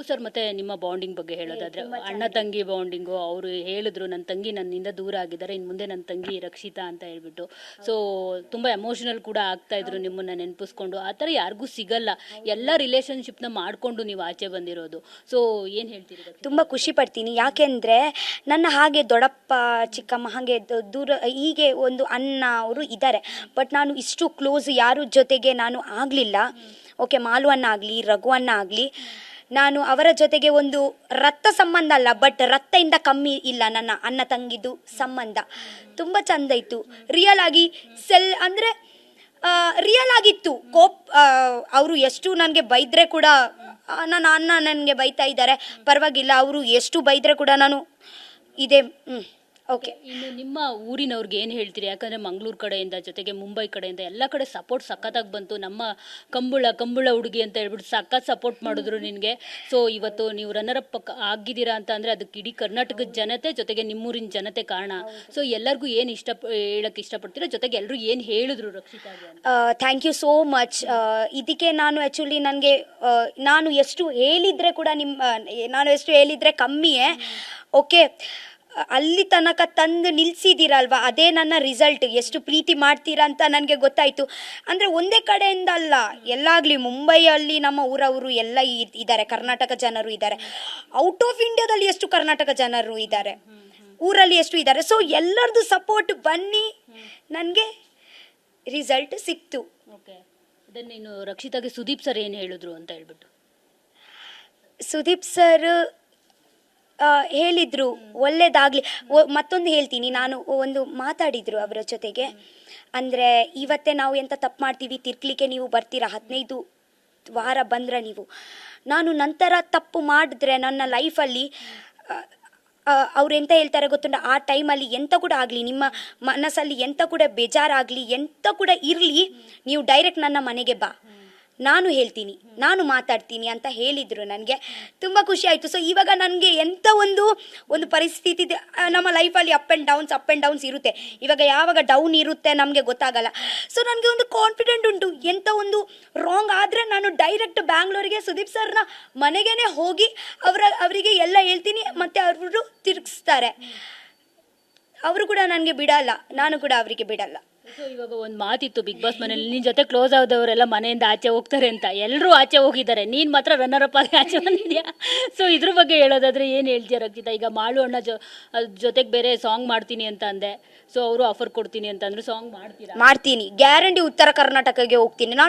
Raghu sir ಮತ್ತೆ ನಿಮ್ಮ bonding ಬಗ್ಗೆ ಹೇಳೋದಾದ್ರೆ, ಅಣ್ಣ ತಂಗಿ ಬಾಂಡಿಂಗು, ಅವರು ಹೇಳಿದ್ರು ನನ್ನ ತಂಗಿ ನನ್ನಿಂದ ದೂರ ಆಗಿದ್ದಾರೆ, ಇನ್ನು ಮುಂದೆ ನನ್ನ ತಂಗಿ ರಕ್ಷಿತಾ ಅಂತ ಹೇಳ್ಬಿಟ್ಟು. ಸೊ ತುಂಬ ಎಮೋಷನಲ್ ಕೂಡ ಆಗ್ತಾ ಇದ್ರು ನಿಮ್ಮನ್ನ ನೆನಪಿಸ್ಕೊಂಡು. ಆ ಥರ ಯಾರಿಗೂ ಸಿಗಲ್ಲ, ಎಲ್ಲ ರಿಲೇಷನ್ಶಿಪ್ನ ಮಾಡಿಕೊಂಡು ನೀವು ಆಚೆ ಬಂದಿರೋದು. ಸೊ ಏನು ಹೇಳ್ತೀರಿ? ತುಂಬ ಖುಷಿ ಪಡ್ತೀನಿ, ಯಾಕೆಂದರೆ ನನ್ನ ಹಾಗೆ ದೊಡ್ಡಪ್ಪ ಚಿಕ್ಕಮ್ಮ ಹಾಗೆ ದೂರ ಹೀಗೆ ಒಂದು ಅಣ್ಣ ಅವರು ಇದ್ದಾರೆ. ಬಟ್ ನಾನು ಇಷ್ಟು ಕ್ಲೋಸ್ ಯಾರ ಜೊತೆಗೆ ನಾನು ಆಗಲಿಲ್ಲ. ಓಕೆ, ಮಾಲು ಅಣ್ಣ ಆಗಲಿ, ರಘು ಅಣ್ಣ ಆಗಲಿ, ನಾನು ಅವರ ಜೊತೆಗೆ ಒಂದು ರಕ್ತ ಸಂಬಂಧ ಅಲ್ಲ, ಬಟ್ ರಕ್ತದಿಂದ ಕಮ್ಮಿ ಇಲ್ಲ ನನ್ನ ಅಣ್ಣ ತಂಗಿದು ಸಂಬಂಧ. ತುಂಬ ಚಂದ ಇತ್ತು, ರಿಯಲ್ ಆಗಿ ಅಂದರೆ ರಿಯಲ್ ಆಗಿತ್ತು. ಅವರು ಎಷ್ಟು ನನಗೆ ಬೈದರೆ ಕೂಡ, ನನ್ನ ಅಣ್ಣ ನನಗೆ ಬೈತಾ ಇದ್ದಾರೆ ಪರವಾಗಿಲ್ಲ, ಅವರು ಎಷ್ಟು ಬೈದರೆ ಕೂಡ ನಾನು ಇದೆ. ಓಕೆ, ಇನ್ನು ನಿಮ್ಮ ಊರಿನವ್ರಿಗೆ ಏನು ಹೇಳ್ತೀರಿ? ಯಾಕಂದರೆ ಮಂಗಳೂರು ಕಡೆಯಿಂದ ಜೊತೆಗೆ ಮುಂಬೈ ಕಡೆಯಿಂದ ಎಲ್ಲ ಕಡೆ ಸಪೋರ್ಟ್ ಸಖತ್ತಾಗಿ ಬಂತು. ನಮ್ಮ ಕಂಬಳ ಹುಡುಗಿ ಅಂತ ಹೇಳ್ಬಿಟ್ಟು ಸಖತ್ ಸಪೋರ್ಟ್ ಮಾಡಿದ್ರು ನಿನಗೆ. ಸೊ ಇವತ್ತು ನೀವು ರನ್ನರ್ ಅಪ್ ಆಗಿದ್ದೀರಾ ಅಂತ ಅಂದರೆ ಅದಕ್ಕೆ ಇಡೀ ಕರ್ನಾಟಕದ ಜನತೆ ಜೊತೆಗೆ ನಿಮ್ಮೂರಿನ ಜನತೆ ಕಾರಣ. ಸೊ ಎಲ್ಲರಿಗೂ ಏನು ಹೇಳಕ್ಕೆ ಇಷ್ಟಪಡ್ತೀರಾ, ಜೊತೆಗೆ ಎಲ್ಲರೂ ಏನು ಹೇಳಿದ್ರು ರಕ್ಷಿತಾಗೆ? Thank you so much. ಇದಕ್ಕೆ ನಾನು ಆ್ಯಕ್ಚುಲಿ ನನಗೆ ನಾನು ಎಷ್ಟು ಹೇಳಿದರೆ ಕಮ್ಮಿಯೇ. ಓಕೆ, ಅಲ್ಲಿ ತನಕ ತಂದು ನಿಲ್ಲಿಸಿದ್ದೀರಲ್ವ, ಅದೇ ನನ್ನ ರಿಸಲ್ಟ್. ಎಷ್ಟು ಪ್ರೀತಿ ಮಾಡ್ತೀರಾ ಅಂತ ನನಗೆ ಗೊತ್ತಾಯಿತು. ಅಂದರೆ ಒಂದೇ ಕಡೆಯಿಂದ ಅಲ್ಲ, ಎಲ್ಲಾಗಲಿ ಮುಂಬೈಯಲ್ಲಿ ನಮ್ಮ ಊರವರು ಎಲ್ಲ ಇದ್ದಾರೆ, ಕರ್ನಾಟಕ ಜನರು ಇದ್ದಾರೆ, ಔಟ್ ಆಫ್ ಇಂಡಿಯಾದಲ್ಲಿ ಎಷ್ಟು ಕರ್ನಾಟಕ ಜನರು ಇದ್ದಾರೆ, ಊರಲ್ಲಿ ಎಷ್ಟು ಇದ್ದಾರೆ. ಸೊ ಎಲ್ಲರದ್ದು ಸಪೋರ್ಟ್ ಬನ್ನಿ, ನನಗೆ ರಿಸಲ್ಟ್ ಸಿಕ್ತು. ಓಕೆ, ಅದನ್ನು ನೀನು ರಕ್ಷಿತಾಗೆ ಸುದೀಪ್ ಸರ್ ಏನು ಹೇಳಿದ್ರು ಅಂತ ಹೇಳ್ಬಿಟ್ಟು? ಸುದೀಪ್ ಸರ್ ಹೇಳಿದರು ಒಳ್ಳೇದಾಗಲಿ. ಮತ್ತೊಂದು ಹೇಳ್ತೀನಿ, ನಾನು ಒಂದು ಮಾತಾಡಿದರು ಅವರ ಜೊತೆಗೆ. ಅಂದರೆ ಇವತ್ತೇ ನಾವು ಎಂತ ತಪ್ಪು ಮಾಡ್ತೀವಿ, ತಿರ್ಗ್ಲಿಕ್ಕೆ ನೀವು ಬರ್ತೀರಾ, 15 ವಾರ ಬಂದ್ರೆ ನೀವು. ನಾನು ನಂತರ ತಪ್ಪು ಮಾಡಿದ್ರೆ ನನ್ನ ಲೈಫಲ್ಲಿ ಅವ್ರು ಎಂತ ಹೇಳ್ತಾರೆ ಗೊತ್ತುಂಟ, ಆ ಟೈಮಲ್ಲಿ ಎಂತ ಕೂಡ ಆಗಲಿ, ನಿಮ್ಮ ಮನಸ್ಸಲ್ಲಿ ಎಂತ ಕೂಡ ಬೇಜಾರಾಗಲಿ, ಎಂತ ಕೂಡ ಇರಲಿ, ನೀವು ಡೈರೆಕ್ಟ್ ನನ್ನ ಮನೆಗೆ ಬಾ, ನಾನು ಹೇಳ್ತೀನಿ, ನಾನು ಮಾತಾಡ್ತೀನಿ ಅಂತ ಹೇಳಿದರು. ನನಗೆ ತುಂಬ ಖುಷಿ ಆಯಿತು. ಸೊ ಇವಾಗ ನನಗೆ ಎಂಥ ಒಂದು ಪರಿಸ್ಥಿತಿ ನಮ್ಮ ಲೈಫಲ್ಲಿ ಅಪ್ ಆ್ಯಂಡ್ ಡೌನ್ಸ್ ಇರುತ್ತೆ. ಇವಾಗ ಯಾವಾಗ ಡೌನ್ ಇರುತ್ತೆ ನಮಗೆ ಗೊತ್ತಾಗಲ್ಲ. ಸೊ ನನಗೆ ಒಂದು ಕಾನ್ಫಿಡೆಂಟ್ ಉಂಟು, ಎಂಥ ಒಂದು ರಾಂಗ್ ಆದರೆ ನಾನು ಡೈರೆಕ್ಟ್ ಬ್ಯಾಂಗ್ಳೂರಿಗೆ ಸುದೀಪ್ ಸರ್ನ ಮನೆಗೇ ಹೋಗಿ ಅವರಿಗೆ ಎಲ್ಲ ಹೇಳ್ತೀನಿ, ಮತ್ತು ಅವರು ತಿರುಗಿಸ್ತಾರೆ. ಅವರು ಕೂಡ ನನಗೆ ಬಿಡಲ್ಲ, ನಾನು ಕೂಡ ಅವರಿಗೆ ಬಿಡಲ್ಲ. ಸೊ ಇವಾಗ ಒಂದು ಮಾತಿತ್ತು ಬಿಗ್ ಬಾಸ್ ಮನೇಲಿ, ನಿನ್ನ ಜೊತೆ ಕ್ಲೋಸ್ ಆದವರೆಲ್ಲ ಮನೆಯಿಂದ ಆಚೆ ಹೋಗ್ತಾರೆ ಅಂತ. ಎಲ್ಲರೂ ಆಚೆ ಹೋಗಿದ್ದಾರೆ, ನೀನು ಮಾತ್ರ ರನ್ನರ್ ಅಪ್ ಆಗಿ ಆಚೆ ಬಂದಿದ್ಯಾ. ಸೊ ಇದ್ರ ಬಗ್ಗೆ ಹೇಳೋದಾದ್ರೆ ಏನು ಹೇಳ್ತೀಯ ರಕ್ಷಿತಾ? ಈಗ ಮಾಳು ಅಣ್ಣ ಜೊತೆಗೆ ಬೇರೆ ಸಾಂಗ್ ಮಾಡ್ತೀನಿ ಅಂತ ಅಂದೆ. ಸೊ ಅವರು ಆಫರ್ ಕೊಡ್ತೀನಿ ಅಂತ ಅಂದ್ರು, ಸಾಂಗ್ ಮಾಡ್ತೀನಿ, ಗ್ಯಾರಂಟಿ ಉತ್ತರ ಕರ್ನಾಟಕಕ್ಕೆ ಹೋಗ್ತೀನಿ ನಾನು.